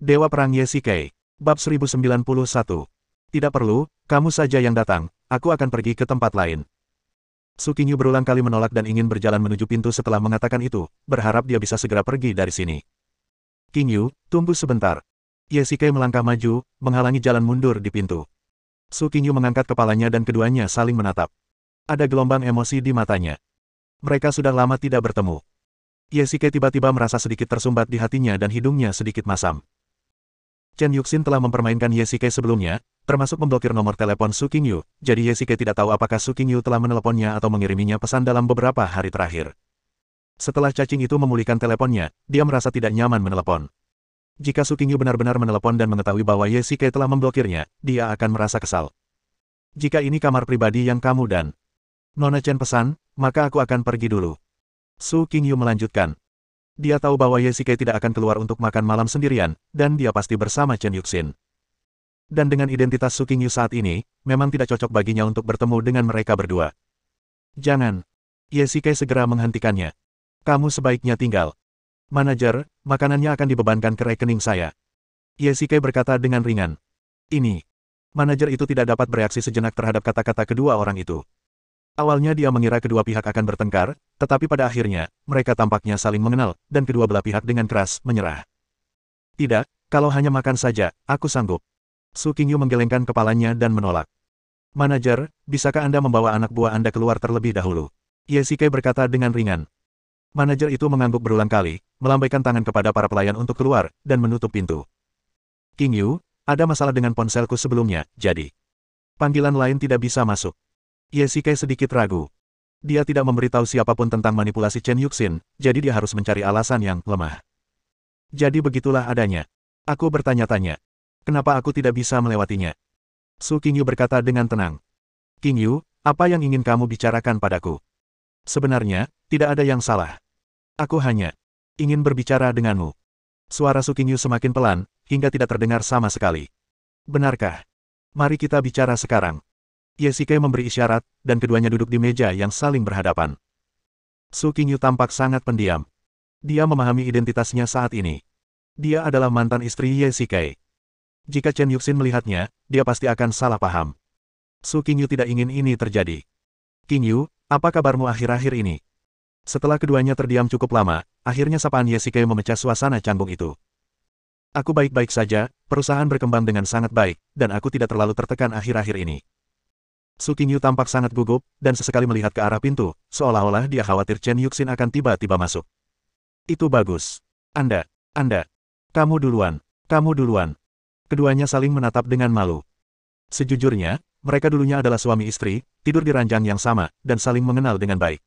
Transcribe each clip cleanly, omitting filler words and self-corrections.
Dewa Perang Ye-Shikai. Bab 1091. Tidak perlu, kamu saja yang datang, aku akan pergi ke tempat lain. Su Qingyu berulang kali menolak dan ingin berjalan menuju pintu setelah mengatakan itu, berharap dia bisa segera pergi dari sini. Qingyu, tunggu sebentar. Ye-Shikai melangkah maju, menghalangi jalan mundur di pintu. Su Qingyu mengangkat kepalanya dan keduanya saling menatap. Ada gelombang emosi di matanya. Mereka sudah lama tidak bertemu. Ye-Shikai tiba-tiba merasa sedikit tersumbat di hatinya dan hidungnya sedikit masam. Chen Yuxin telah mempermainkan Ye-Shikai sebelumnya, termasuk memblokir nomor telepon Su Qingyu, jadi Ye-Shikai tidak tahu apakah Su Qingyu telah meneleponnya atau mengiriminya pesan dalam beberapa hari terakhir. Setelah cacing itu memulihkan teleponnya, dia merasa tidak nyaman menelepon. Jika Su Qingyu benar-benar menelepon dan mengetahui bahwa Ye-Shikai telah memblokirnya, dia akan merasa kesal. Jika ini kamar pribadi yang kamu dan Nona Chen pesan, maka aku akan pergi dulu. Su Qingyu melanjutkan. Dia tahu bahwa Ye-Shikai tidak akan keluar untuk makan malam sendirian, dan dia pasti bersama Chen Yuxin. Dan dengan identitas Su Qingyu saat ini, memang tidak cocok baginya untuk bertemu dengan mereka berdua. Jangan. Ye-Shikai segera menghentikannya. Kamu sebaiknya tinggal. Manajer, makanannya akan dibebankan ke rekening saya. Ye-Shikai berkata dengan ringan. Ini. Manajer itu tidak dapat bereaksi sejenak terhadap kata-kata kedua orang itu. Awalnya dia mengira kedua pihak akan bertengkar, tetapi pada akhirnya, mereka tampaknya saling mengenal, dan kedua belah pihak dengan keras menyerah. Tidak, kalau hanya makan saja, aku sanggup. Su Qingyu menggelengkan kepalanya dan menolak. Manajer, bisakah Anda membawa anak buah Anda keluar terlebih dahulu? Ye-Shikai berkata dengan ringan. Manajer itu mengangguk berulang kali, melambaikan tangan kepada para pelayan untuk keluar, dan menutup pintu. Qingyu, ada masalah dengan ponselku sebelumnya, jadi panggilan lain tidak bisa masuk. Ye-Shikai sedikit ragu. Dia tidak memberitahu siapapun tentang manipulasi Chen Yuxin, jadi dia harus mencari alasan yang lemah. Jadi begitulah adanya. Aku bertanya-tanya. Kenapa aku tidak bisa melewatinya? Su Qingyu berkata dengan tenang. Qingyu, apa yang ingin kamu bicarakan padaku? Sebenarnya, tidak ada yang salah. Aku hanya ingin berbicara denganmu. Suara Su Qingyu semakin pelan, hingga tidak terdengar sama sekali. Benarkah? Mari kita bicara sekarang. Ye-Shikai memberi isyarat, dan keduanya duduk di meja yang saling berhadapan. Su Qingyu tampak sangat pendiam. Dia memahami identitasnya saat ini. Dia adalah mantan istri Ye-Shikai. Jika Chen Yuxin melihatnya, dia pasti akan salah paham. Su Qingyu tidak ingin ini terjadi. Qingyu, apa kabarmu akhir-akhir ini? Setelah keduanya terdiam cukup lama, akhirnya sapaan Ye-Shikai memecah suasana canggung itu. Aku baik-baik saja, perusahaan berkembang dengan sangat baik, dan aku tidak terlalu tertekan akhir-akhir ini. Su Qingyu tampak sangat gugup, dan sesekali melihat ke arah pintu, seolah-olah dia khawatir Chen Yuxin akan tiba-tiba masuk. Itu bagus. Anda. Kamu duluan. Keduanya saling menatap dengan malu. Sejujurnya, mereka dulunya adalah suami istri, tidur di ranjang yang sama, dan saling mengenal dengan baik.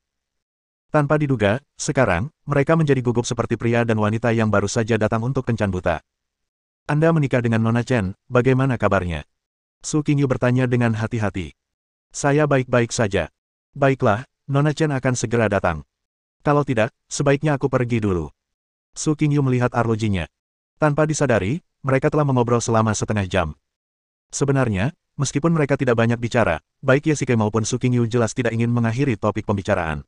Tanpa diduga, sekarang, mereka menjadi gugup seperti pria dan wanita yang baru saja datang untuk kencan buta. Anda menikah dengan Nona Chen, bagaimana kabarnya? Su Qingyu bertanya dengan hati-hati. Saya baik-baik saja. Baiklah, Nona Chen akan segera datang. Kalau tidak, sebaiknya aku pergi dulu. Su Qingyu melihat arlojinya. Tanpa disadari, mereka telah mengobrol selama setengah jam. Sebenarnya, meskipun mereka tidak banyak bicara, baik Ye-Shikai maupun Su Qingyu jelas tidak ingin mengakhiri topik pembicaraan.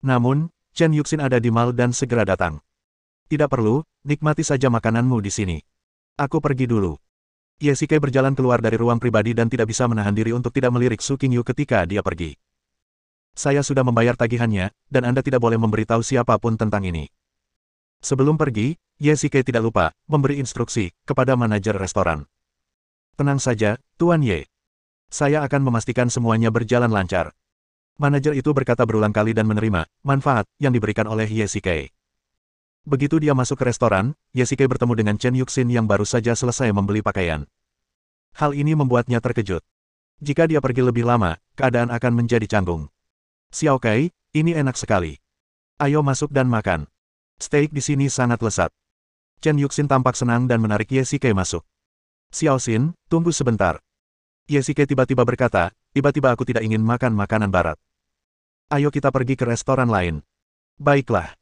Namun, Chen Yuxin ada di mal dan segera datang. Tidak perlu, nikmati saja makananmu di sini. Aku pergi dulu. Ye-Shikai berjalan keluar dari ruang pribadi dan tidak bisa menahan diri untuk tidak melirik Su Qingyu ketika dia pergi. Saya sudah membayar tagihannya, dan Anda tidak boleh memberitahu siapapun tentang ini. Sebelum pergi, Ye-Shikai tidak lupa memberi instruksi kepada manajer restoran. Tenang saja, Tuan Ye. Saya akan memastikan semuanya berjalan lancar. Manajer itu berkata berulang kali dan menerima manfaat yang diberikan oleh Ye-Shikai. Begitu dia masuk ke restoran, Ye-Shikai bertemu dengan Chen Yuxin yang baru saja selesai membeli pakaian. Hal ini membuatnya terkejut. Jika dia pergi lebih lama, keadaan akan menjadi canggung. Xiao Kai, ini enak sekali. Ayo masuk dan makan. Steak di sini sangat lezat. Chen Yuxin tampak senang dan menarik Ye-Shikai masuk. Xiao Xin, tunggu sebentar. Ye-Shikai tiba-tiba berkata, tiba-tiba aku tidak ingin makan makanan barat. Ayo kita pergi ke restoran lain. Baiklah.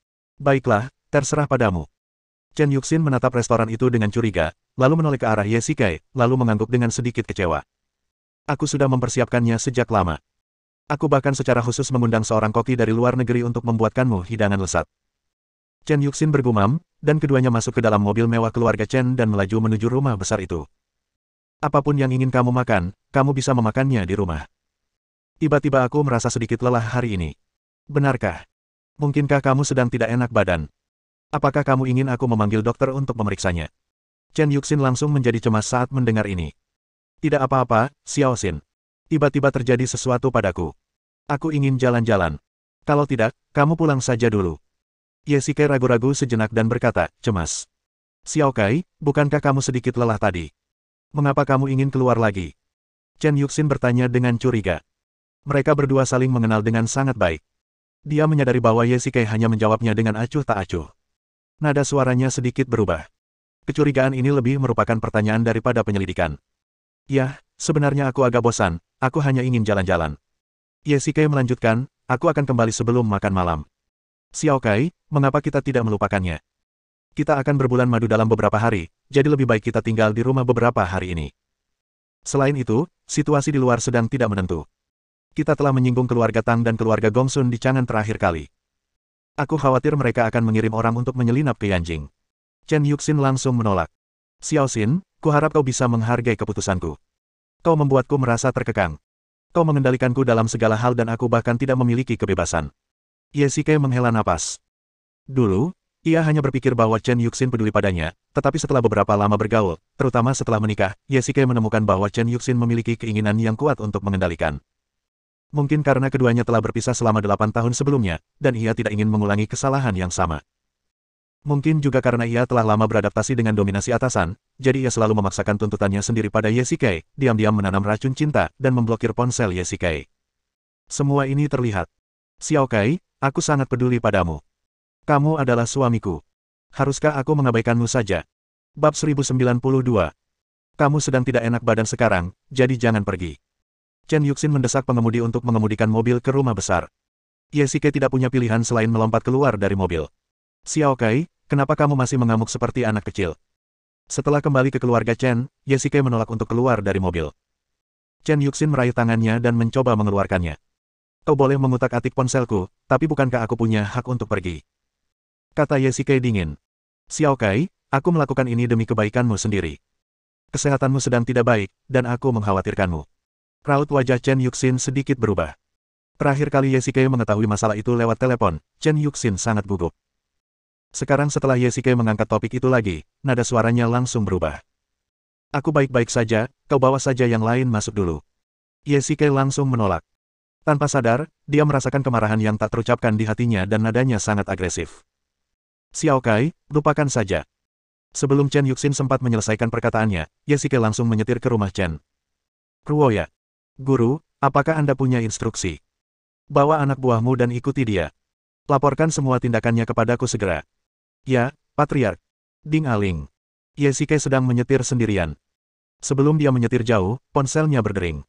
Terserah padamu. Chen Yuxin menatap restoran itu dengan curiga, lalu menoleh ke arah Ye-Shikai, lalu mengangguk dengan sedikit kecewa. Aku sudah mempersiapkannya sejak lama. Aku bahkan secara khusus mengundang seorang koki dari luar negeri untuk membuatkanmu hidangan lezat. Chen Yuxin bergumam, dan keduanya masuk ke dalam mobil mewah keluarga Chen dan melaju menuju rumah besar itu. Apapun yang ingin kamu makan, kamu bisa memakannya di rumah. Tiba-tiba aku merasa sedikit lelah hari ini. Benarkah? Mungkinkah kamu sedang tidak enak badan? Apakah kamu ingin aku memanggil dokter untuk memeriksanya? Chen Yuxin langsung menjadi cemas saat mendengar ini. Tidak apa-apa, Xiao Xin. Tiba-tiba terjadi sesuatu padaku. Aku ingin jalan-jalan. Kalau tidak, kamu pulang saja dulu. Ye Shikai ragu-ragu sejenak dan berkata, cemas. Xiao Kai, bukankah kamu sedikit lelah tadi? Mengapa kamu ingin keluar lagi? Chen Yuxin bertanya dengan curiga. Mereka berdua saling mengenal dengan sangat baik. Dia menyadari bahwa Ye Shikai hanya menjawabnya dengan acuh tak acuh. Nada suaranya sedikit berubah. Kecurigaan ini lebih merupakan pertanyaan daripada penyelidikan. Ya, sebenarnya aku agak bosan, aku hanya ingin jalan-jalan. Ye Shikai melanjutkan, aku akan kembali sebelum makan malam. Xiao Kai, mengapa kita tidak melupakannya? Kita akan berbulan madu dalam beberapa hari, jadi lebih baik kita tinggal di rumah beberapa hari ini. Selain itu, situasi di luar sedang tidak menentu. Kita telah menyinggung keluarga Tang dan keluarga Gongsun di Chang'an terakhir kali. Aku khawatir mereka akan mengirim orang untuk menyelinap ke Yanjing. Chen Yuxin langsung menolak. Xiao Xin, kuharap kau bisa menghargai keputusanku. Kau membuatku merasa terkekang. Kau mengendalikanku dalam segala hal dan aku bahkan tidak memiliki kebebasan. Ye Shikai menghela napas. Dulu, ia hanya berpikir bahwa Chen Yuxin peduli padanya, tetapi setelah beberapa lama bergaul, terutama setelah menikah, Ye Shikai menemukan bahwa Chen Yuxin memiliki keinginan yang kuat untuk mengendalikan. Mungkin karena keduanya telah berpisah selama 8 tahun sebelumnya, dan ia tidak ingin mengulangi kesalahan yang sama. Mungkin juga karena ia telah lama beradaptasi dengan dominasi atasan, jadi ia selalu memaksakan tuntutannya sendiri pada Ye Shikai, diam-diam menanam racun cinta, dan memblokir ponsel Ye Shikai. Semua ini terlihat. Xiao Kai, aku sangat peduli padamu. Kamu adalah suamiku. Haruskah aku mengabaikanmu saja? Bab 1092. Kamu sedang tidak enak badan sekarang, jadi jangan pergi. Chen Yuxin mendesak pengemudi untuk mengemudikan mobil ke rumah besar. Ye Shikai tidak punya pilihan selain melompat keluar dari mobil. Xiao Kai, kenapa kamu masih mengamuk seperti anak kecil? Setelah kembali ke keluarga Chen, Ye Shikai menolak untuk keluar dari mobil. Chen Yuxin meraih tangannya dan mencoba mengeluarkannya. Kau boleh mengutak-atik ponselku, tapi bukankah aku punya hak untuk pergi? Kata Ye Shikai dingin. Xiao Kai, aku melakukan ini demi kebaikanmu sendiri. Kesehatanmu sedang tidak baik, dan aku mengkhawatirkanmu. Raut wajah Chen Yuxin sedikit berubah. Terakhir kali Ye Shikai mengetahui masalah itu lewat telepon, Chen Yuxin sangat gugup. Sekarang setelah Ye Shikai mengangkat topik itu lagi, nada suaranya langsung berubah. Aku baik-baik saja, kau bawa saja yang lain masuk dulu. Ye Shikai langsung menolak. Tanpa sadar, dia merasakan kemarahan yang tak terucapkan di hatinya dan nadanya sangat agresif. Xiao Kai, lupakan saja. Sebelum Chen Yuxin sempat menyelesaikan perkataannya, Ye Shikai langsung menyetir ke rumah Chen. Ruoya. Guru, apakah Anda punya instruksi? Bawa anak buahmu dan ikuti dia. Laporkan semua tindakannya kepadaku segera. Ya, Patriark. Ding Aling. Ye Shikai sedang menyetir sendirian. Sebelum dia menyetir jauh, ponselnya berdering.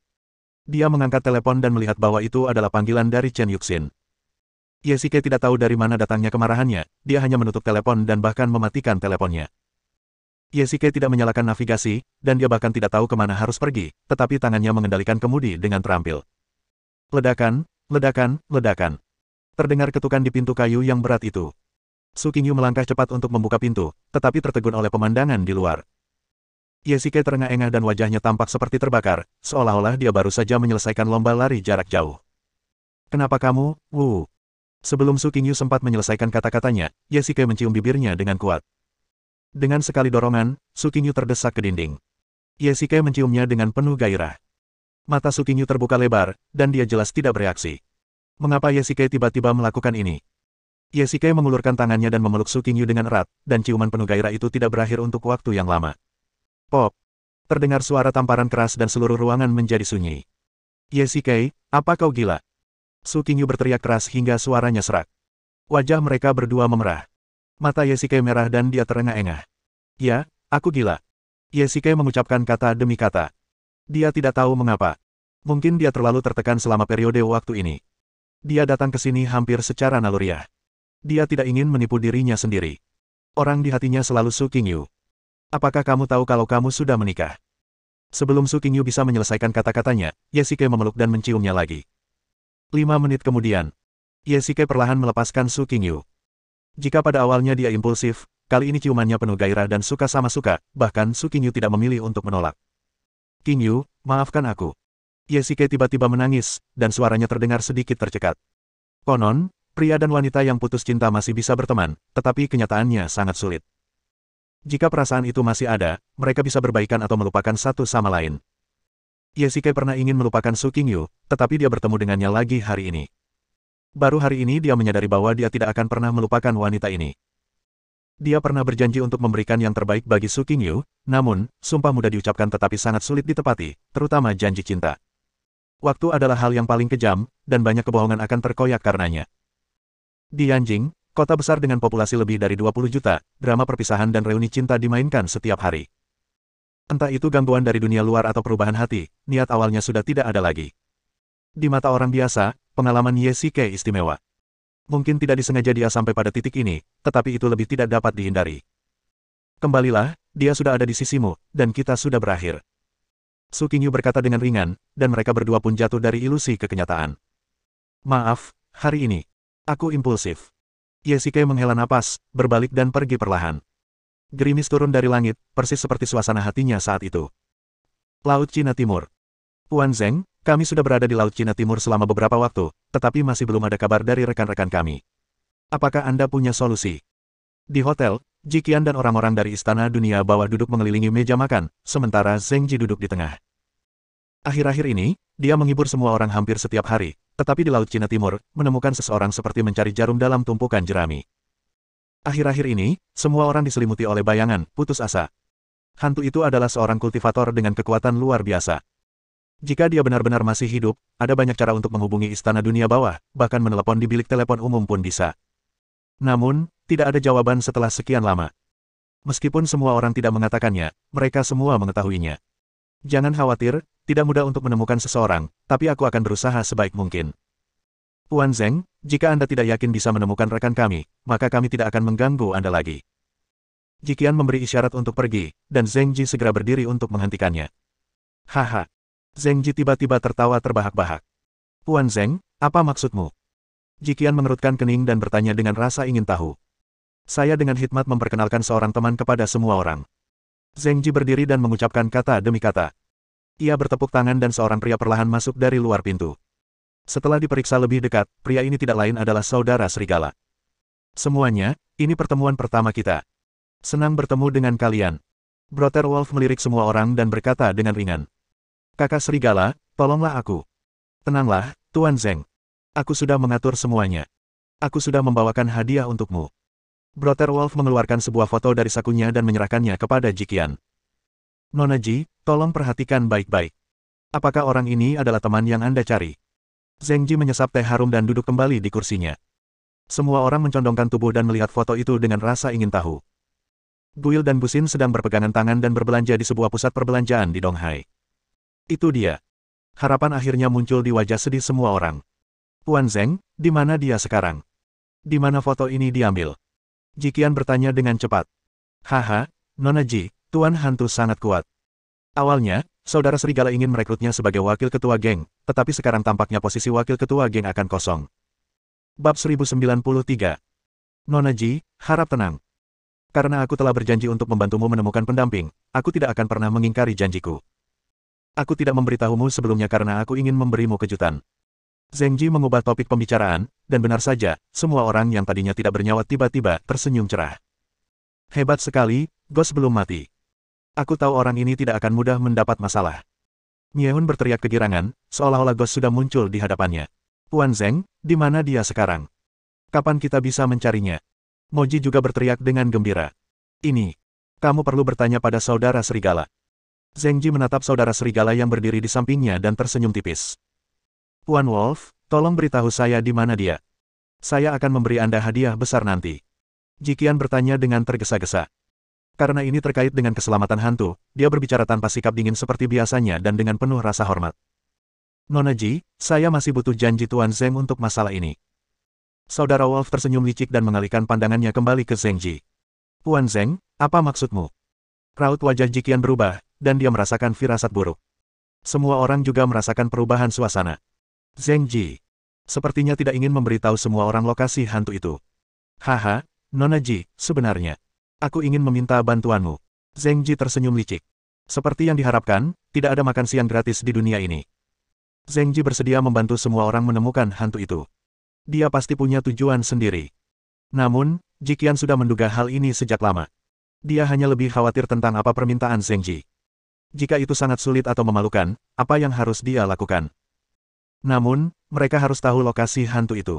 Dia mengangkat telepon dan melihat bahwa itu adalah panggilan dari Chen Yuxin. Ye Shikai tidak tahu dari mana datangnya kemarahannya, dia hanya menutup telepon dan bahkan mematikan teleponnya. Ye Shikai tidak menyalakan navigasi, dan dia bahkan tidak tahu kemana harus pergi, tetapi tangannya mengendalikan kemudi dengan terampil. Ledakan, ledakan, ledakan. Terdengar ketukan di pintu kayu yang berat itu. Su Qingyu melangkah cepat untuk membuka pintu, tetapi tertegun oleh pemandangan di luar. Ye Shikai terengah-engah dan wajahnya tampak seperti terbakar, seolah-olah dia baru saja menyelesaikan lomba lari jarak jauh. Kenapa kamu, Wu? Sebelum Su Qingyu sempat menyelesaikan kata-katanya, Ye Shikai mencium bibirnya dengan kuat. Dengan sekali dorongan, Su Qingyu terdesak ke dinding. Ye Shikai menciumnya dengan penuh gairah. Mata Su Qingyu terbuka lebar, dan dia jelas tidak bereaksi. Mengapa Ye Shikai tiba-tiba melakukan ini? Ye Shikai mengulurkan tangannya dan memeluk Su Qingyu dengan erat, dan ciuman penuh gairah itu tidak berakhir untuk waktu yang lama. Pop! Terdengar suara tamparan keras dan seluruh ruangan menjadi sunyi. Ye Shikai, apa kau gila? Su Qingyu berteriak keras hingga suaranya serak. Wajah mereka berdua memerah. Mata Ye Shikai merah dan dia terengah-engah. Ya, aku gila. Ye Shikai mengucapkan kata demi kata. Dia tidak tahu mengapa. Mungkin dia terlalu tertekan selama periode waktu ini. Dia datang ke sini hampir secara naluriah. Dia tidak ingin menipu dirinya sendiri. Orang di hatinya selalu Su Qingyu. Apakah kamu tahu kalau kamu sudah menikah? Sebelum Su Qingyu bisa menyelesaikan kata-katanya, Ye Shikai memeluk dan menciumnya lagi. 5 menit kemudian, Ye Shikai perlahan melepaskan Su Qingyu. Jika pada awalnya dia impulsif, kali ini ciumannya penuh gairah dan suka sama suka, bahkan Su Qingyu tidak memilih untuk menolak. Qingyu, maafkan aku. Yesike tiba-tiba menangis, dan suaranya terdengar sedikit tercekat. Konon, pria dan wanita yang putus cinta masih bisa berteman, tetapi kenyataannya sangat sulit. Jika perasaan itu masih ada, mereka bisa berbaikan atau melupakan satu sama lain. Yesike pernah ingin melupakan Su Qingyu, tetapi dia bertemu dengannya lagi hari ini. Baru hari ini dia menyadari bahwa dia tidak akan pernah melupakan wanita ini. Dia pernah berjanji untuk memberikan yang terbaik bagi Su Qingyu, namun, sumpah mudah diucapkan tetapi sangat sulit ditepati, terutama janji cinta. Waktu adalah hal yang paling kejam, dan banyak kebohongan akan terkoyak karenanya. Di Yanjing, kota besar dengan populasi lebih dari 20 juta, drama perpisahan dan reuni cinta dimainkan setiap hari. Entah itu gangguan dari dunia luar atau perubahan hati, niat awalnya sudah tidak ada lagi. Di mata orang biasa, pengalaman Yesike istimewa. Mungkin tidak disengaja dia sampai pada titik ini, tetapi itu lebih tidak dapat dihindari. Kembalilah, dia sudah ada di sisimu, dan kita sudah berakhir. Su Qingyu berkata dengan ringan, dan mereka berdua pun jatuh dari ilusi ke kenyataan. Maaf, hari ini. Aku impulsif. Yesike menghela napas, berbalik dan pergi perlahan. Gerimis turun dari langit, persis seperti suasana hatinya saat itu. Laut Cina Timur. Puan Zeng, kami sudah berada di Laut Cina Timur selama beberapa waktu, tetapi masih belum ada kabar dari rekan-rekan kami. Apakah Anda punya solusi? Di hotel, Jiqian dan orang-orang dari Istana Dunia Bawah duduk mengelilingi meja makan, sementara Zheng Ji duduk di tengah. Akhir-akhir ini, dia menghibur semua orang hampir setiap hari, tetapi di Laut Cina Timur, menemukan seseorang seperti mencari jarum dalam tumpukan jerami. Akhir-akhir ini, semua orang diselimuti oleh bayangan, putus asa. Hantu itu adalah seorang kultivator dengan kekuatan luar biasa. Jika dia benar-benar masih hidup, ada banyak cara untuk menghubungi Istana Dunia Bawah, bahkan menelepon di bilik telepon umum pun bisa. Namun, tidak ada jawaban setelah sekian lama. Meskipun semua orang tidak mengatakannya, mereka semua mengetahuinya. Jangan khawatir, tidak mudah untuk menemukan seseorang, tapi aku akan berusaha sebaik mungkin. Puan Zeng, jika Anda tidak yakin bisa menemukan rekan kami, maka kami tidak akan mengganggu Anda lagi. Jiqian memberi isyarat untuk pergi, dan Zheng Ji segera berdiri untuk menghentikannya. Haha. Zheng Ji tiba-tiba tertawa terbahak-bahak. Puan Zeng, apa maksudmu? Jiqian mengerutkan kening dan bertanya dengan rasa ingin tahu. Saya dengan hikmat memperkenalkan seorang teman kepada semua orang. Zheng Ji berdiri dan mengucapkan kata demi kata. Ia bertepuk tangan dan seorang pria perlahan masuk dari luar pintu. Setelah diperiksa lebih dekat, pria ini tidak lain adalah saudara serigala. Semuanya, ini pertemuan pertama kita. Senang bertemu dengan kalian. Brother Wolf melirik semua orang dan berkata dengan ringan. Kakak serigala, tolonglah aku. Tenanglah, Tuan Zeng. Aku sudah mengatur semuanya. Aku sudah membawakan hadiah untukmu. Brother Wolf mengeluarkan sebuah foto dari sakunya dan menyerahkannya kepada Jiqian. Nona Ji, tolong perhatikan baik-baik. Apakah orang ini adalah teman yang Anda cari? Zheng Ji menyesap teh harum dan duduk kembali di kursinya. Semua orang mencondongkan tubuh dan melihat foto itu dengan rasa ingin tahu. Guil dan Busin sedang berpegangan tangan dan berbelanja di sebuah pusat perbelanjaan di Donghai. Itu dia. Harapan akhirnya muncul di wajah sedih semua orang. Puan Zeng, di mana dia sekarang? Di mana foto ini diambil? Jiqian bertanya dengan cepat. Haha, Nona Ji, Tuan Hantu sangat kuat. Awalnya, saudara serigala ingin merekrutnya sebagai wakil ketua geng, tetapi sekarang tampaknya posisi wakil ketua geng akan kosong. Bab 1093. Nona Ji, harap tenang. Karena aku telah berjanji untuk membantumu menemukan pendamping, aku tidak akan pernah mengingkari janjiku. Aku tidak memberitahumu sebelumnya karena aku ingin memberimu kejutan. Zheng Ji mengubah topik pembicaraan, dan benar saja, semua orang yang tadinya tidak bernyawa tiba-tiba tersenyum cerah. Hebat sekali, Ghost belum mati. Aku tahu orang ini tidak akan mudah mendapat masalah. Miehun berteriak kegirangan, seolah-olah Ghost sudah muncul di hadapannya. Puan Zeng, di mana dia sekarang? Kapan kita bisa mencarinya? Moji juga berteriak dengan gembira. Ini. Kamu perlu bertanya pada saudara serigala. Zheng Ji menatap saudara serigala yang berdiri di sampingnya dan tersenyum tipis. Puan Wolf, tolong beritahu saya di mana dia. Saya akan memberi Anda hadiah besar nanti. Jiqian bertanya dengan tergesa-gesa. Karena ini terkait dengan keselamatan hantu, dia berbicara tanpa sikap dingin seperti biasanya dan dengan penuh rasa hormat. Nona Ji, saya masih butuh janji Tuan Zeng untuk masalah ini. Saudara Wolf tersenyum licik dan mengalihkan pandangannya kembali ke Zheng Ji. Puan Zeng, apa maksudmu? Raut wajah Jiqian berubah, dan dia merasakan firasat buruk. Semua orang juga merasakan perubahan suasana. Zheng Ji sepertinya tidak ingin memberitahu semua orang lokasi hantu itu. Haha, Nona Ji, sebenarnya. Aku ingin meminta bantuanmu. Zheng Ji tersenyum licik. Seperti yang diharapkan, tidak ada makan siang gratis di dunia ini. Zheng Ji bersedia membantu semua orang menemukan hantu itu. Dia pasti punya tujuan sendiri. Namun, Jiqian sudah menduga hal ini sejak lama. Dia hanya lebih khawatir tentang apa permintaan Zheng Ji. Jika itu sangat sulit atau memalukan, apa yang harus dia lakukan? Namun, mereka harus tahu lokasi hantu itu.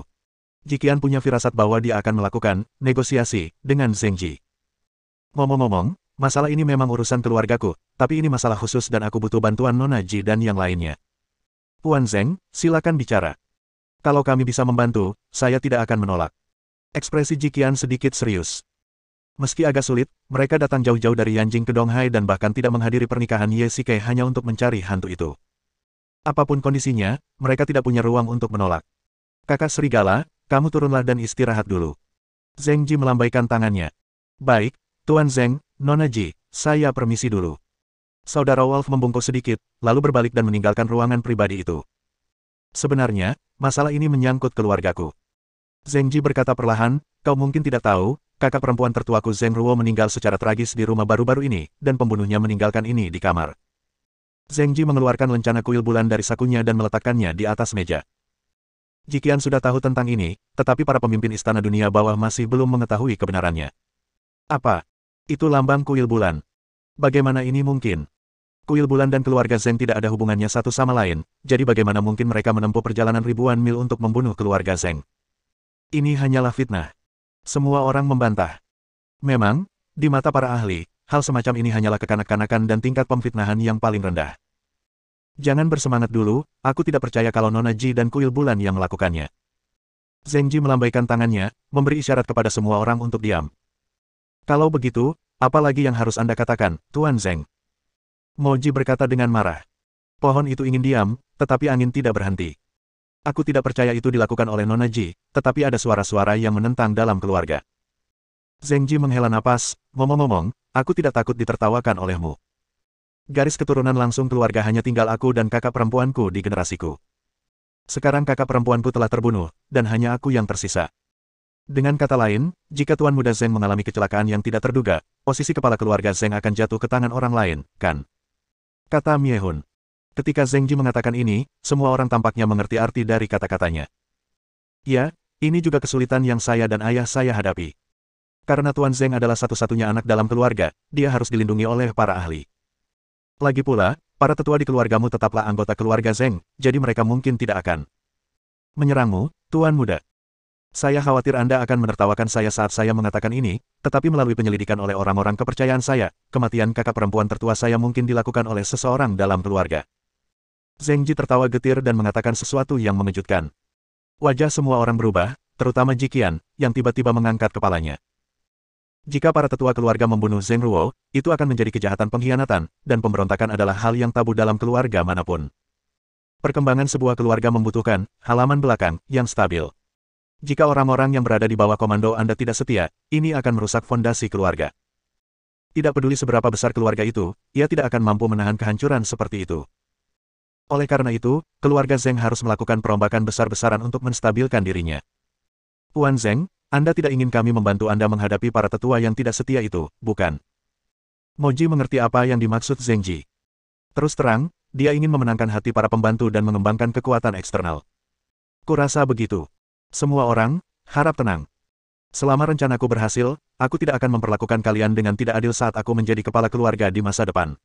Jiqian punya firasat bahwa dia akan melakukan negosiasi dengan Zheng Ji. Ngomong-ngomong, masalah ini memang urusan keluargaku, tapi ini masalah khusus dan aku butuh bantuan Nona Ji dan yang lainnya. Puan Zheng, silakan bicara. Kalau kami bisa membantu, saya tidak akan menolak. Ekspresi Jiqian sedikit serius. Meski agak sulit, mereka datang jauh-jauh dari Yanjing ke Donghai dan bahkan tidak menghadiri pernikahan Ye Shike hanya untuk mencari hantu itu. Apapun kondisinya, mereka tidak punya ruang untuk menolak. Kakak Serigala, kamu turunlah dan istirahat dulu. Zheng Ji melambaikan tangannya. Baik, Tuan Zheng, Nona Ji, saya permisi dulu. Saudara Wolf membungkuk sedikit, lalu berbalik dan meninggalkan ruangan pribadi itu. Sebenarnya, masalah ini menyangkut keluargaku. Zheng Ji berkata perlahan, kau mungkin tidak tahu, kakak perempuan tertuaku Zheng Ruo meninggal secara tragis di rumah baru-baru ini, dan pembunuhnya meninggalkan ini di kamar. Zheng Ji mengeluarkan lencana kuil bulan dari sakunya dan meletakkannya di atas meja. Jiqian sudah tahu tentang ini, tetapi para pemimpin istana dunia bawah masih belum mengetahui kebenarannya. Apa? Itu lambang kuil bulan. Bagaimana ini mungkin? Kuil bulan dan keluarga Zheng tidak ada hubungannya satu sama lain, jadi bagaimana mungkin mereka menempuh perjalanan ribuan mil untuk membunuh keluarga Zheng? Ini hanyalah fitnah. Semua orang membantah. Memang, di mata para ahli, hal semacam ini hanyalah kekanak-kanakan dan tingkat pemfitnahan yang paling rendah. Jangan bersemangat dulu, aku tidak percaya kalau Nona Ji dan kuil bulan yang melakukannya. Zheng Ji melambaikan tangannya, memberi isyarat kepada semua orang untuk diam. Kalau begitu, apa lagi yang harus Anda katakan, Tuan Zheng? Mo Ji berkata dengan marah. Pohon itu ingin diam, tetapi angin tidak berhenti. Aku tidak percaya itu dilakukan oleh Nona Ji, tetapi ada suara-suara yang menentang dalam keluarga. Zheng Ji menghela napas, ngomong-ngomong, aku tidak takut ditertawakan olehmu. Garis keturunan langsung keluarga hanya tinggal aku dan kakak perempuanku di generasiku. Sekarang kakak perempuanku telah terbunuh, dan hanya aku yang tersisa. Dengan kata lain, jika Tuan Muda Zheng mengalami kecelakaan yang tidak terduga, posisi kepala keluarga Zheng akan jatuh ke tangan orang lain, kan? Kata Miehun. Ketika Zheng Ji mengatakan ini, semua orang tampaknya mengerti arti dari kata-katanya. Ya, ini juga kesulitan yang saya dan ayah saya hadapi. Karena Tuan Zheng adalah satu-satunya anak dalam keluarga, dia harus dilindungi oleh para ahli. Lagi pula, para tetua di keluargamu tetaplah anggota keluarga Zheng, jadi mereka mungkin tidak akan menyerangmu, Tuan Muda. Saya khawatir Anda akan menertawakan saya saat saya mengatakan ini, tetapi melalui penyelidikan oleh orang-orang kepercayaan saya, kematian kakak perempuan tertua saya mungkin dilakukan oleh seseorang dalam keluarga. Zheng Ji tertawa getir dan mengatakan sesuatu yang mengejutkan. Wajah semua orang berubah, terutama Jiqian, yang tiba-tiba mengangkat kepalanya. Jika para tetua keluarga membunuh Zheng Ruo, itu akan menjadi kejahatan pengkhianatan, dan pemberontakan adalah hal yang tabu dalam keluarga manapun. Perkembangan sebuah keluarga membutuhkan halaman belakang yang stabil. Jika orang-orang yang berada di bawah komando Anda tidak setia, ini akan merusak fondasi keluarga. Tidak peduli seberapa besar keluarga itu, ia tidak akan mampu menahan kehancuran seperti itu. Oleh karena itu, keluarga Zheng harus melakukan perombakan besar-besaran untuk menstabilkan dirinya. Puan Zheng, Anda tidak ingin kami membantu Anda menghadapi para tetua yang tidak setia itu, bukan? Mo Ji mengerti apa yang dimaksud Zheng Ji. Terus terang, dia ingin memenangkan hati para pembantu dan mengembangkan kekuatan eksternal. Kurasa begitu. Semua orang, harap tenang. Selama rencanaku berhasil, aku tidak akan memperlakukan kalian dengan tidak adil saat aku menjadi kepala keluarga di masa depan.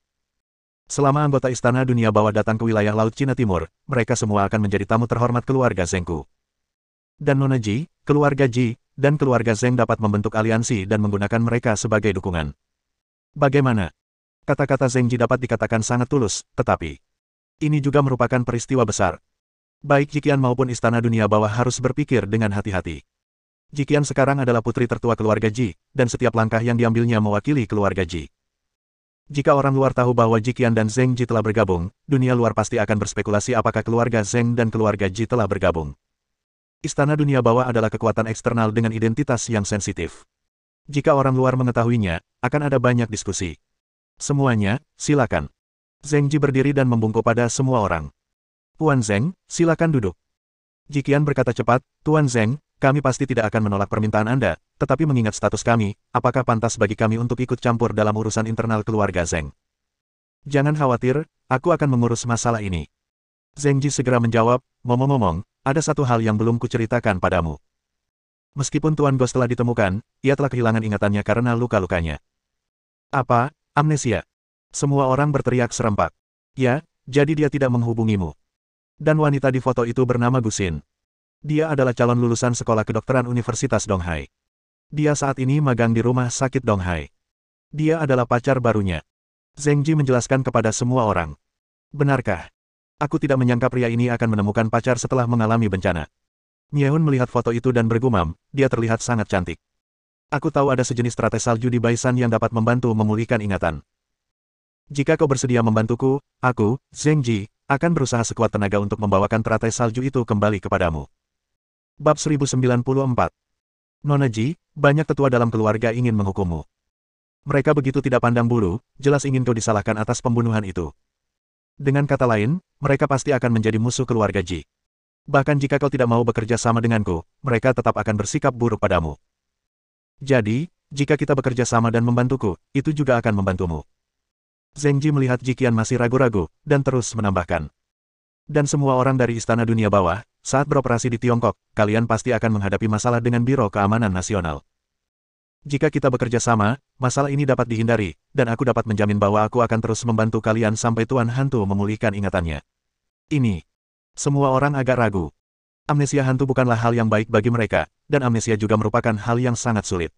Selama anggota Istana Dunia Bawah datang ke wilayah Laut Cina Timur, mereka semua akan menjadi tamu terhormat keluarga Zhengku. Dan Nona Ji, keluarga Ji, dan keluarga Zheng dapat membentuk aliansi dan menggunakan mereka sebagai dukungan. Bagaimana? Kata-kata Zheng Ji dapat dikatakan sangat tulus, tetapi ini juga merupakan peristiwa besar. Baik Jiqian maupun Istana Dunia Bawah harus berpikir dengan hati-hati. Jiqian sekarang adalah putri tertua keluarga Ji, dan setiap langkah yang diambilnya mewakili keluarga Ji. Jika orang luar tahu bahwa Jiqian dan Zheng Ji telah bergabung, dunia luar pasti akan berspekulasi apakah keluarga Zheng dan keluarga Ji telah bergabung. Istana Dunia Bawah adalah kekuatan eksternal dengan identitas yang sensitif. Jika orang luar mengetahuinya, akan ada banyak diskusi. Semuanya, silakan. Zheng Ji berdiri dan membungkuk pada semua orang. Puan Zheng, silakan duduk. Jiqian berkata cepat, Tuan Zheng, kami pasti tidak akan menolak permintaan Anda, tetapi mengingat status kami, apakah pantas bagi kami untuk ikut campur dalam urusan internal keluarga Zheng? Jangan khawatir, aku akan mengurus masalah ini. Zheng Ji segera menjawab, ngomong-ngomong, ada satu hal yang belum kuceritakan padamu. Meskipun Tuan Ghost telah ditemukan, ia telah kehilangan ingatannya karena luka-lukanya. Apa? Amnesia? Semua orang berteriak serempak. Ya, jadi dia tidak menghubungimu. Dan wanita di foto itu bernama Gusin. Dia adalah calon lulusan sekolah kedokteran Universitas Donghai. Dia saat ini magang di rumah sakit Donghai. Dia adalah pacar barunya. Zheng Ji menjelaskan kepada semua orang. Benarkah? Aku tidak menyangka pria ini akan menemukan pacar setelah mengalami bencana. Miehun melihat foto itu dan bergumam, dia terlihat sangat cantik. Aku tahu ada sejenis teratai salju di Baisan yang dapat membantu memulihkan ingatan. Jika kau bersedia membantuku, aku, Zheng Ji, akan berusaha sekuat tenaga untuk membawakan teratai salju itu kembali kepadamu. Bab 1094. Nona Ji, banyak tetua dalam keluarga ingin menghukummu. Mereka begitu tidak pandang bulu, jelas ingin kau disalahkan atas pembunuhan itu. Dengan kata lain, mereka pasti akan menjadi musuh keluarga Ji. Bahkan jika kau tidak mau bekerja sama denganku, mereka tetap akan bersikap buruk padamu. Jadi, jika kita bekerja sama dan membantuku, itu juga akan membantumu. Zheng Ji melihat Ji Qian masih ragu-ragu, dan terus menambahkan. Dan semua orang dari Istana Dunia Bawah, saat beroperasi di Tiongkok, kalian pasti akan menghadapi masalah dengan Biro Keamanan Nasional. Jika kita bekerja sama, masalah ini dapat dihindari, dan aku dapat menjamin bahwa aku akan terus membantu kalian sampai Tuan Hantu memulihkan ingatannya. Ini. Semua orang agak ragu. Amnesia hantu bukanlah hal yang baik bagi mereka, dan amnesia juga merupakan hal yang sangat sulit.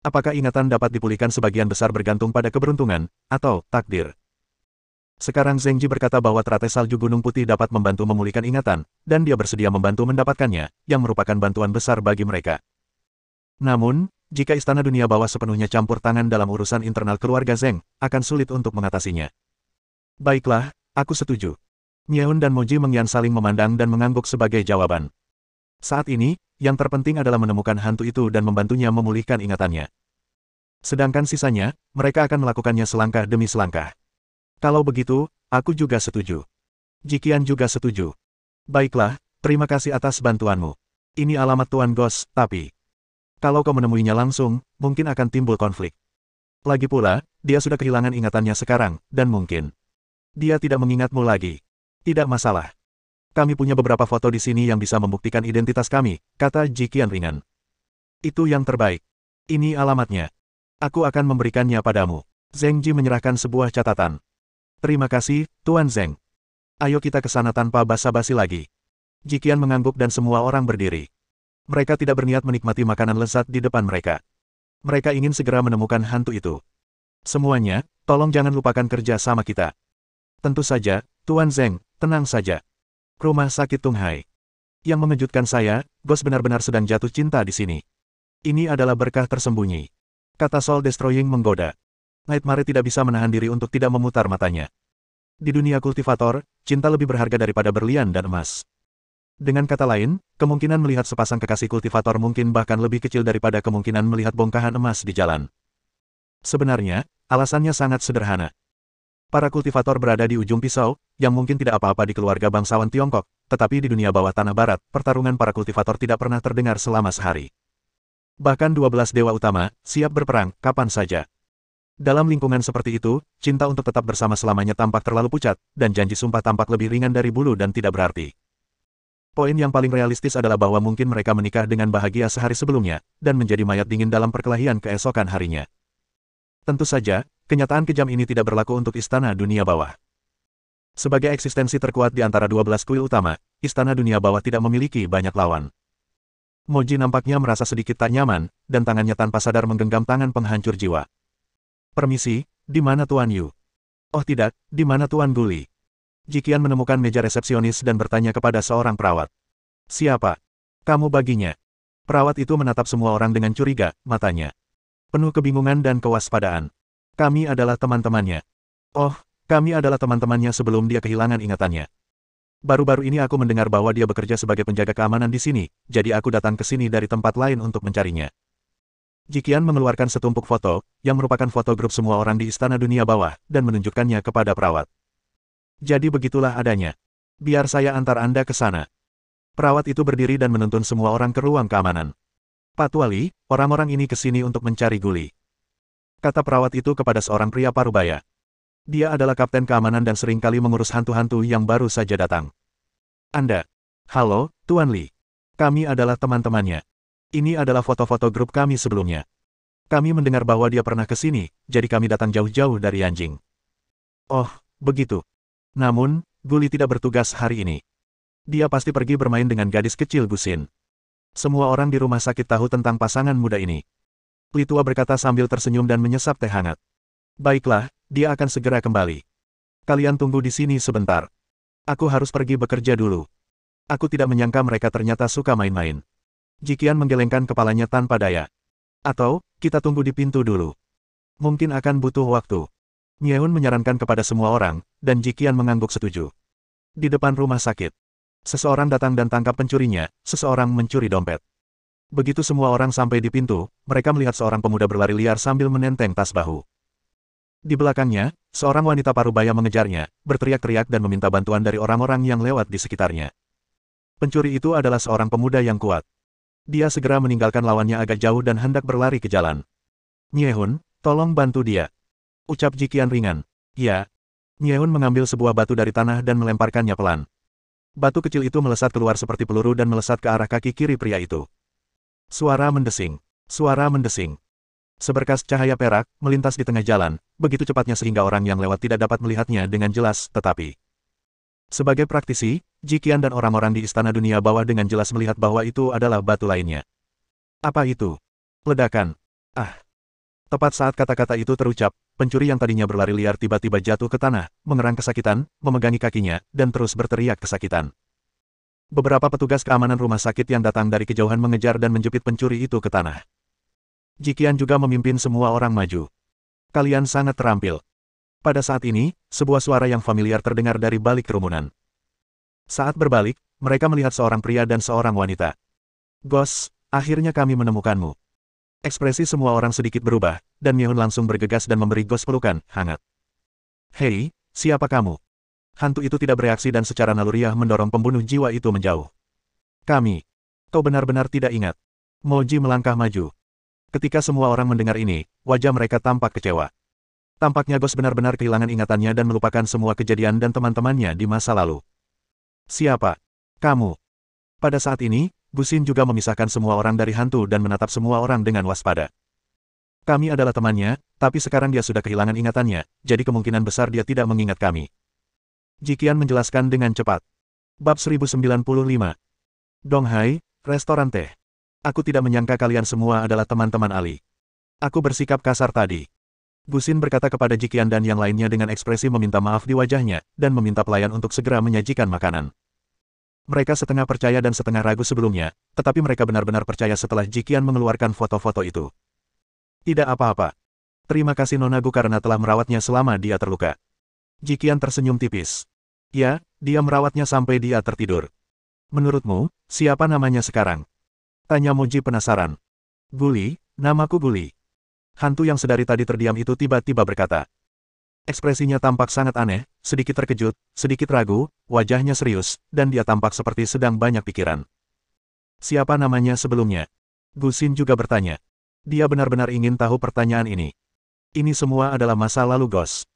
Apakah ingatan dapat dipulihkan sebagian besar bergantung pada keberuntungan, atau takdir? Sekarang Zheng Ji berkata bahwa teratai salju Gunung Putih dapat membantu memulihkan ingatan, dan dia bersedia membantu mendapatkannya, yang merupakan bantuan besar bagi mereka. Namun, jika Istana Dunia Bawah sepenuhnya campur tangan dalam urusan internal keluarga Zheng, akan sulit untuk mengatasinya. Baiklah, aku setuju. Miehun dan Moji Mengyan saling memandang dan mengangguk sebagai jawaban. Saat ini, yang terpenting adalah menemukan hantu itu dan membantunya memulihkan ingatannya. Sedangkan sisanya, mereka akan melakukannya selangkah demi selangkah. Kalau begitu, aku juga setuju. Ji Qian juga setuju. Baiklah, terima kasih atas bantuanmu. Ini alamat Tuan Ghost, tapi kalau kau menemuinya langsung, mungkin akan timbul konflik. Lagi pula, dia sudah kehilangan ingatannya sekarang, dan mungkin dia tidak mengingatmu lagi. Tidak masalah. Kami punya beberapa foto di sini yang bisa membuktikan identitas kami, kata Ji Qian ringan. Itu yang terbaik. Ini alamatnya. Aku akan memberikannya padamu. Zheng Ji menyerahkan sebuah catatan. Terima kasih, Tuan Zheng. Ayo kita ke sana tanpa basa-basi lagi. Ji Qian mengangguk dan semua orang berdiri. Mereka tidak berniat menikmati makanan lezat di depan mereka. Mereka ingin segera menemukan hantu itu. Semuanya, tolong jangan lupakan kerja sama kita. Tentu saja, Tuan Zheng, tenang saja. Rumah sakit Tunghai. Yang mengejutkan saya, Ghost benar-benar sedang jatuh cinta di sini. Ini adalah berkah tersembunyi. Kata Soul Destroying menggoda. Nightmare tidak bisa menahan diri untuk tidak memutar matanya. Di dunia kultivator, cinta lebih berharga daripada berlian dan emas. Dengan kata lain, kemungkinan melihat sepasang kekasih kultivator mungkin bahkan lebih kecil daripada kemungkinan melihat bongkahan emas di jalan. Sebenarnya, alasannya sangat sederhana. Para kultivator berada di ujung pisau, yang mungkin tidak apa-apa di keluarga bangsawan Tiongkok, tetapi di dunia bawah tanah barat, pertarungan para kultivator tidak pernah terdengar selama sehari. Bahkan 12 dewa utama, siap berperang, kapan saja. Dalam lingkungan seperti itu, cinta untuk tetap bersama selamanya tampak terlalu pucat, dan janji sumpah tampak lebih ringan dari bulu dan tidak berarti. Poin yang paling realistis adalah bahwa mungkin mereka menikah dengan bahagia sehari sebelumnya, dan menjadi mayat dingin dalam perkelahian keesokan harinya. Tentu saja, kenyataan kejam ini tidak berlaku untuk Istana Dunia Bawah. Sebagai eksistensi terkuat di antara 12 kuil utama, Istana Dunia Bawah tidak memiliki banyak lawan. Moji nampaknya merasa sedikit tak nyaman, dan tangannya tanpa sadar menggenggam tangan penghancur jiwa. Permisi, di mana Tuan Yu? Oh tidak, di mana Tuan Guli? Ji Qian menemukan meja resepsionis dan bertanya kepada seorang perawat. Siapa? Kamu baginya. Perawat itu menatap semua orang dengan curiga, matanya penuh kebingungan dan kewaspadaan. Kami adalah teman-temannya. Oh, kami adalah teman-temannya sebelum dia kehilangan ingatannya. Baru-baru ini aku mendengar bahwa dia bekerja sebagai penjaga keamanan di sini, jadi aku datang ke sini dari tempat lain untuk mencarinya. Ji Qian mengeluarkan setumpuk foto, yang merupakan foto grup semua orang di Istana Dunia Bawah, dan menunjukkannya kepada perawat. Jadi begitulah adanya. Biar saya antar Anda ke sana. Perawat itu berdiri dan menuntun semua orang ke ruang keamanan. Patwali, orang-orang ini ke sini untuk mencari Guli. Kata perawat itu kepada seorang pria parubaya. Dia adalah kapten keamanan dan seringkali mengurus hantu-hantu yang baru saja datang. Anda. Halo, Tuan Li. Kami adalah teman-temannya. Ini adalah foto-foto grup kami sebelumnya. Kami mendengar bahwa dia pernah ke sini, jadi kami datang jauh-jauh dari Yanjing. Oh, begitu. Namun, Guli tidak bertugas hari ini. Dia pasti pergi bermain dengan gadis kecil Gusin. Semua orang di rumah sakit tahu tentang pasangan muda ini. Li tua berkata sambil tersenyum dan menyesap teh hangat. Baiklah, dia akan segera kembali. Kalian tunggu di sini sebentar. Aku harus pergi bekerja dulu. Aku tidak menyangka mereka ternyata suka main-main. Jikian menggelengkan kepalanya tanpa daya. Atau, kita tunggu di pintu dulu. Mungkin akan butuh waktu. Myeun menyarankan kepada semua orang, dan Jikian mengangguk setuju. Di depan rumah sakit. Seseorang datang dan tangkap pencurinya, seseorang mencuri dompet. Begitu semua orang sampai di pintu, mereka melihat seorang pemuda berlari liar sambil menenteng tas bahu. Di belakangnya, seorang wanita parubaya mengejarnya, berteriak-teriak dan meminta bantuan dari orang-orang yang lewat di sekitarnya. Pencuri itu adalah seorang pemuda yang kuat. Dia segera meninggalkan lawannya agak jauh dan hendak berlari ke jalan. Myeun, tolong bantu dia. Ucap Jikian ringan. Ya. Myeun mengambil sebuah batu dari tanah dan melemparkannya pelan. Batu kecil itu melesat keluar seperti peluru dan melesat ke arah kaki kiri pria itu. Suara mendesing. Suara mendesing. Seberkas cahaya perak melintas di tengah jalan, begitu cepatnya sehingga orang yang lewat tidak dapat melihatnya dengan jelas, tetapi sebagai praktisi, Jikian dan orang-orang di Istana Dunia Bawah dengan jelas melihat bahwa itu adalah batu lainnya. Apa itu? Ledakan. Ah. Tepat saat kata-kata itu terucap, pencuri yang tadinya berlari liar tiba-tiba jatuh ke tanah, mengerang kesakitan, memegangi kakinya, dan terus berteriak kesakitan. Beberapa petugas keamanan rumah sakit yang datang dari kejauhan mengejar dan menjepit pencuri itu ke tanah. Jikian juga memimpin semua orang maju. Kalian sangat terampil. Pada saat ini, sebuah suara yang familiar terdengar dari balik kerumunan. Saat berbalik, mereka melihat seorang pria dan seorang wanita. Gos, akhirnya kami menemukanmu. Ekspresi semua orang sedikit berubah, dan Myeun langsung bergegas dan memberi Gos pelukan hangat. Hei, siapa kamu? Hantu itu tidak bereaksi dan secara naluriah mendorong pembunuh jiwa itu menjauh. Kami. Kau benar-benar tidak ingat. Moji melangkah maju. Ketika semua orang mendengar ini, wajah mereka tampak kecewa. Tampaknya Gos benar-benar kehilangan ingatannya dan melupakan semua kejadian dan teman-temannya di masa lalu. Siapa? Kamu. Pada saat ini, Gusin juga memisahkan semua orang dari hantu dan menatap semua orang dengan waspada. Kami adalah temannya, tapi sekarang dia sudah kehilangan ingatannya, jadi kemungkinan besar dia tidak mengingat kami. Jikian menjelaskan dengan cepat. Bab 1095. Donghai, restoran teh. Aku tidak menyangka kalian semua adalah teman-teman Ali. Aku bersikap kasar tadi. Gusin berkata kepada Jikian dan yang lainnya dengan ekspresi meminta maaf di wajahnya, dan meminta pelayan untuk segera menyajikan makanan. Mereka setengah percaya dan setengah ragu sebelumnya, tetapi mereka benar-benar percaya setelah Jikian mengeluarkan foto-foto itu. Tidak apa-apa. Terima kasih Nonagu karena telah merawatnya selama dia terluka. Jikian tersenyum tipis. Ya, dia merawatnya sampai dia tertidur. Menurutmu, siapa namanya sekarang? Tanya Moji penasaran. Guli, namaku Guli. Hantu yang sedari tadi terdiam itu tiba-tiba berkata. Ekspresinya tampak sangat aneh, sedikit terkejut, sedikit ragu, wajahnya serius, dan dia tampak seperti sedang banyak pikiran. Siapa namanya sebelumnya? Gusin juga bertanya. Dia benar-benar ingin tahu pertanyaan ini. Ini semua adalah masa lalu Gos.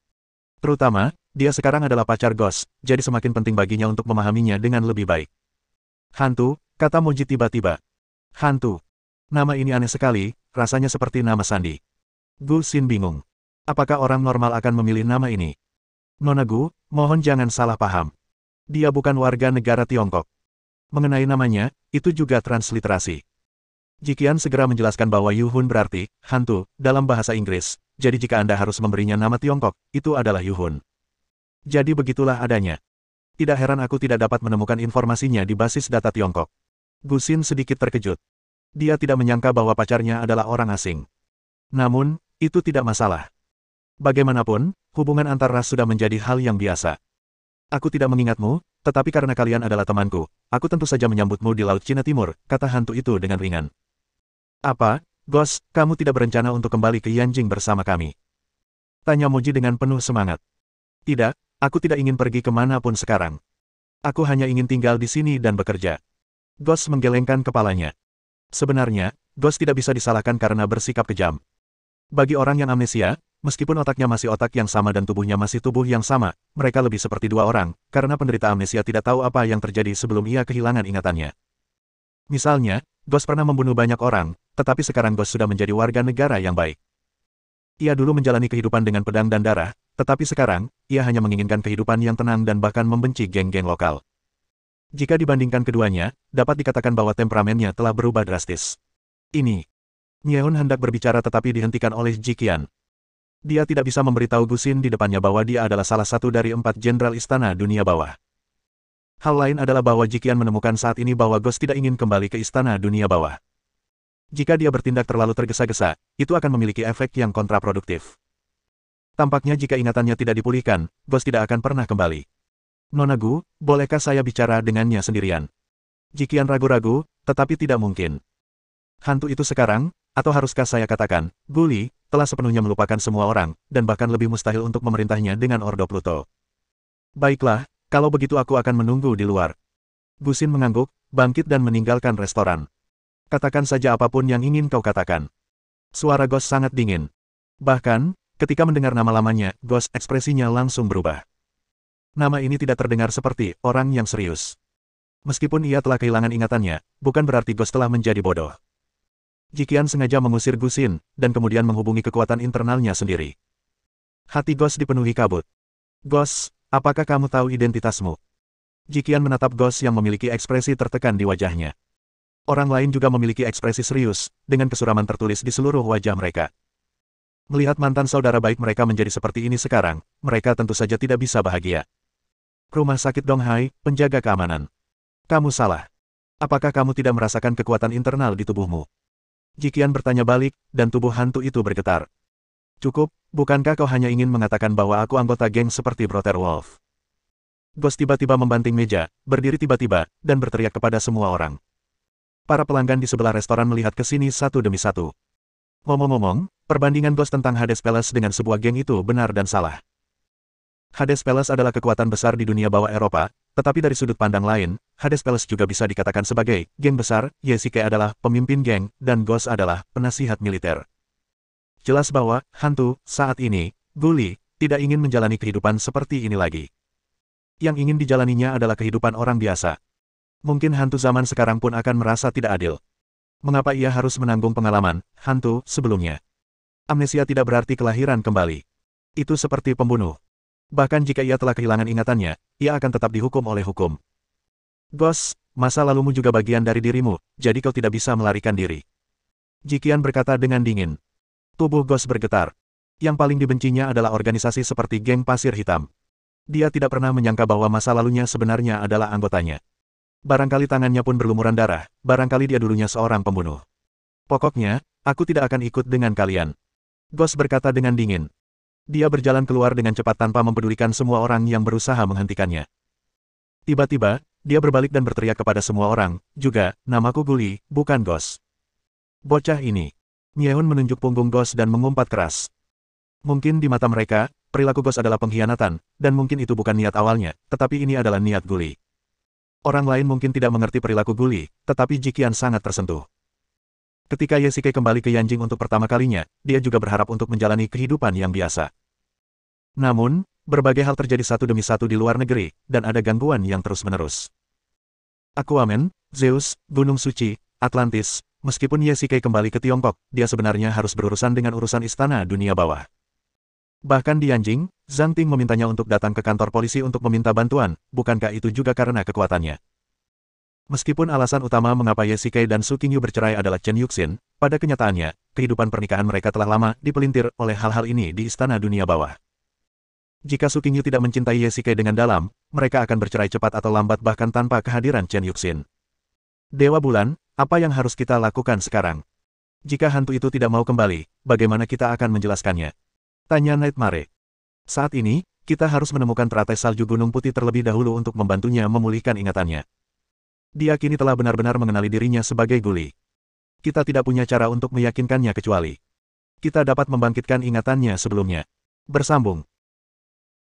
Terutama, dia sekarang adalah pacar Gos, jadi semakin penting baginya untuk memahaminya dengan lebih baik. Hantu, kata Moji tiba-tiba. Hantu. Nama ini aneh sekali, rasanya seperti nama Sandi. Gusin bingung. Apakah orang normal akan memilih nama ini? Nona Gu, mohon jangan salah paham. Dia bukan warga negara Tiongkok. Mengenai namanya, itu juga transliterasi. Jikian segera menjelaskan bahwa Yuhun berarti hantu dalam bahasa Inggris, jadi jika Anda harus memberinya nama Tiongkok, itu adalah Yuhun. Jadi begitulah adanya. Tidak heran aku tidak dapat menemukan informasinya di basis data Tiongkok. Gusin sedikit terkejut. Dia tidak menyangka bahwa pacarnya adalah orang asing. Namun, itu tidak masalah. Bagaimanapun, hubungan antar ras sudah menjadi hal yang biasa. Aku tidak mengingatmu, tetapi karena kalian adalah temanku, aku tentu saja menyambutmu di Laut Cina Timur, kata hantu itu dengan ringan. Apa, Gos, kamu tidak berencana untuk kembali ke Yanjing bersama kami? Tanya Moji dengan penuh semangat. Tidak, aku tidak ingin pergi kemanapun sekarang. Aku hanya ingin tinggal di sini dan bekerja. Ghost menggelengkan kepalanya. Sebenarnya, Ghost tidak bisa disalahkan karena bersikap kejam. Bagi orang yang amnesia, meskipun otaknya masih otak yang sama dan tubuhnya masih tubuh yang sama, mereka lebih seperti dua orang, karena penderita amnesia tidak tahu apa yang terjadi sebelum ia kehilangan ingatannya. Misalnya, Ghost pernah membunuh banyak orang, tetapi sekarang Ghost sudah menjadi warga negara yang baik. Ia dulu menjalani kehidupan dengan pedang dan darah, tetapi sekarang, ia hanya menginginkan kehidupan yang tenang dan bahkan membenci geng-geng lokal. Jika dibandingkan keduanya, dapat dikatakan bahwa temperamennya telah berubah drastis. Ini. Myeon hendak berbicara tetapi dihentikan oleh Ji Qian. Dia tidak bisa memberitahu Gusin di depannya bahwa dia adalah salah satu dari 4 jenderal istana dunia bawah. Hal lain adalah bahwa Ji Qian menemukan saat ini bahwa Ghost tidak ingin kembali ke istana dunia bawah. Jika dia bertindak terlalu tergesa-gesa, itu akan memiliki efek yang kontraproduktif. Tampaknya jika ingatannya tidak dipulihkan, Ghost tidak akan pernah kembali. Nona Gu, bolehkah saya bicara dengannya sendirian? Ji Qian ragu-ragu, tetapi tidak mungkin. Hantu itu sekarang, atau haruskah saya katakan, Guli, telah sepenuhnya melupakan semua orang, dan bahkan lebih mustahil untuk memerintahnya dengan Ordo Pluto. Baiklah, kalau begitu aku akan menunggu di luar. Gusin mengangguk, bangkit dan meninggalkan restoran. Katakan saja apapun yang ingin kau katakan. Suara Ghost sangat dingin. Bahkan, ketika mendengar nama lamanya, Ghost ekspresinya langsung berubah. Nama ini tidak terdengar seperti orang yang serius. Meskipun ia telah kehilangan ingatannya, bukan berarti Ghost telah menjadi bodoh. Ji Qian sengaja mengusir Gusin, dan kemudian menghubungi kekuatan internalnya sendiri. Hati Ghost dipenuhi kabut. Ghost, apakah kamu tahu identitasmu? Ji Qian menatap Ghost yang memiliki ekspresi tertekan di wajahnya. Orang lain juga memiliki ekspresi serius, dengan kesuraman tertulis di seluruh wajah mereka. Melihat mantan saudara baik mereka menjadi seperti ini sekarang, mereka tentu saja tidak bisa bahagia. Rumah sakit Donghai, penjaga keamanan. Kamu salah. Apakah kamu tidak merasakan kekuatan internal di tubuhmu? Ji Qian bertanya balik, dan tubuh hantu itu bergetar. Cukup, bukankah kau hanya ingin mengatakan bahwa aku anggota geng seperti Brother Wolf? Ghost tiba-tiba membanting meja, berdiri tiba-tiba, dan berteriak kepada semua orang. Para pelanggan di sebelah restoran melihat ke sini satu demi satu. Ngomong-ngomong, perbandingan Ghost tentang Hades Palace dengan sebuah geng itu benar dan salah. Hades Palace adalah kekuatan besar di dunia bawah Eropa, tetapi dari sudut pandang lain, Hades Palace juga bisa dikatakan sebagai geng besar. Yesike adalah pemimpin geng, dan Ghost adalah penasihat militer. Jelas bahwa, hantu, saat ini, Guli, tidak ingin menjalani kehidupan seperti ini lagi. Yang ingin dijalaninya adalah kehidupan orang biasa. Mungkin hantu zaman sekarang pun akan merasa tidak adil. Mengapa ia harus menanggung pengalaman hantu sebelumnya? Amnesia tidak berarti kelahiran kembali. Itu seperti pembunuh. Bahkan jika ia telah kehilangan ingatannya, ia akan tetap dihukum oleh hukum. Ghost, masa lalumu juga bagian dari dirimu, jadi kau tidak bisa melarikan diri. Ji Qian berkata dengan dingin. Tubuh Ghost bergetar. Yang paling dibencinya adalah organisasi seperti geng pasir hitam. Dia tidak pernah menyangka bahwa masa lalunya sebenarnya adalah anggotanya. Barangkali tangannya pun berlumuran darah, barangkali dia dulunya seorang pembunuh. Pokoknya, aku tidak akan ikut dengan kalian. Ghost berkata dengan dingin. Dia berjalan keluar dengan cepat tanpa mempedulikan semua orang yang berusaha menghentikannya. Tiba-tiba, dia berbalik dan berteriak kepada semua orang, juga, namaku Guli, bukan Ghost. Bocah ini. Myeon menunjuk punggung Ghost dan mengumpat keras. Mungkin di mata mereka, perilaku Ghost adalah pengkhianatan, dan mungkin itu bukan niat awalnya, tetapi ini adalah niat Guli. Orang lain mungkin tidak mengerti perilaku Guli, tetapi Ji Qian sangat tersentuh. Ketika Yesike kembali ke Yanjing untuk pertama kalinya, dia juga berharap untuk menjalani kehidupan yang biasa. Namun, berbagai hal terjadi satu demi satu di luar negeri, dan ada gangguan yang terus-menerus. Aquaman, Zeus, Gunung Suci, Atlantis, meskipun Yesike kembali ke Tiongkok, dia sebenarnya harus berurusan dengan urusan istana dunia bawah. Bahkan di Yanjing, Zhang Ting memintanya untuk datang ke kantor polisi untuk meminta bantuan, bukankah itu juga karena kekuatannya? Meskipun alasan utama mengapa Yesike dan Su Qingyu bercerai adalah Chen Yuxin, pada kenyataannya, kehidupan pernikahan mereka telah lama dipelintir oleh hal-hal ini di istana dunia bawah. Jika Su Qingyu tidak mencintai Yesike dengan dalam, mereka akan bercerai cepat atau lambat bahkan tanpa kehadiran Chen Yuxin. Dewa Bulan, apa yang harus kita lakukan sekarang? Jika hantu itu tidak mau kembali, bagaimana kita akan menjelaskannya? Tanya Nightmare. Saat ini, kita harus menemukan teratai salju Gunung Putih terlebih dahulu untuk membantunya memulihkan ingatannya. Dia kini telah benar-benar mengenali dirinya sebagai Guli. Kita tidak punya cara untuk meyakinkannya kecuali kita dapat membangkitkan ingatannya sebelumnya. Bersambung.